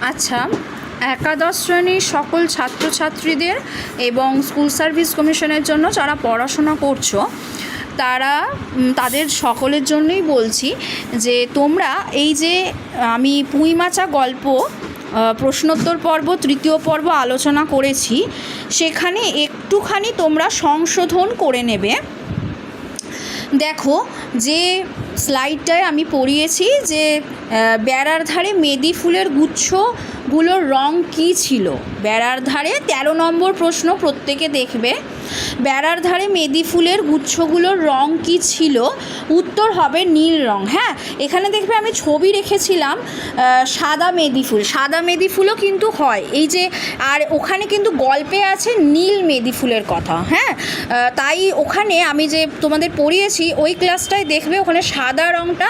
আচ্ছা, একাদশ শ্রেণীর সকল ছাত্রছাত্রীদের এবং স্কুল সার্ভিস কমিশনের জন্য যারা পড়াশোনা করছো তাদের সকলের জন্যই বলছি যে তোমরা এই যে আমি পুঁই মাচা গল্প প্রশ্নোত্তর পর্ব তৃতীয় পর্ব আলোচনা করেছি, সেখানে একটুখানি তোমরা সংশোধন করে নেবে। দেখো যে স্লাইডটায় আমি পড়িয়েছি যে বেড়ার ধারে মেদি ফুলের গুচ্ছগুলোর রং কী ছিল। বেড়ার ধারে 13 নম্বর প্রশ্ন প্রত্যেকে দেখবে। বেড়ার ধারে মেদি ফুলের গুচ্ছগুলোর রং কী ছিল? উত্তর হবে নীল রং। হ্যাঁ, এখানে দেখবে আমি ছবি রেখেছিলাম সাদা মেদি ফুল। সাদা মেদি ফুলও কিন্তু হয়, এই যে, আর ওখানে কিন্তু গল্পে আছে নীল মেদি ফুলের কথা। হ্যাঁ, তাই ওখানে আমি যে তোমাদের পড়িয়েছি ওই ক্লাসটায় দেখবে ওখানে সাদা রংটা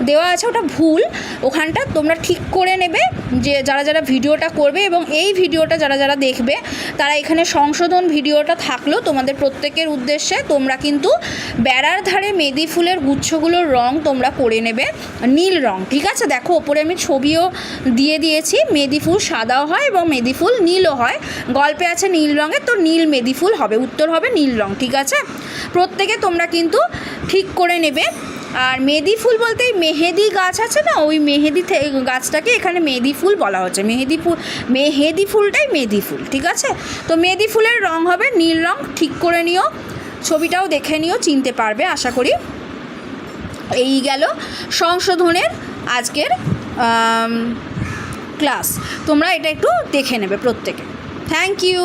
দেওয়া আছে, ওটা ভুল। ওখানটা তোমরা ঠিক করে নেবে যে যারা ভিডিওটা করবে, এবং এই ভিডিওটা যারা দেখবে তারা এখানে সংশোধন ভিডিওটা থাকলেও তোমাদের প্রত্যেকের উদ্দেশ্যে তোমরা কিন্তু বেড়ার ধারে মেদি ফুলের গুচ্ছগুলোর রং তোমরা করে নেবে নীল রং। ঠিক আছে, দেখো ওপরে আমি ছবিও দিয়ে দিয়েছি। মেদি ফুল সাদাও হয় এবং মেদি ফুল নীলও হয়। গল্পে আছে নীল রঙের, তো নীল মেদি ফুল হবে, উত্তর হবে নীল রং। ঠিক আছে, প্রত্যেকে তোমরা কিন্তু ঠিক করে নেবে। আর মেদি ফুল বলতে মেহেদি গাছ আছে না, ওই মেহেদি গাছটাকে এখানে মেদি ফুল বলা হচ্ছে। মেহেদি ফুলটাই মেদি ফুল। ঠিক আছে, তো মেদি ফুলের রং হবে নীল রং। ঠিক করে নিও, ছবিটাও দেখে নিও, চিনতে পারবে আশা করি। এই গেল সংশোধনের আজকের ক্লাস। তোমরা এটা একটু দেখে নেবে প্রত্যেকে। Thank you.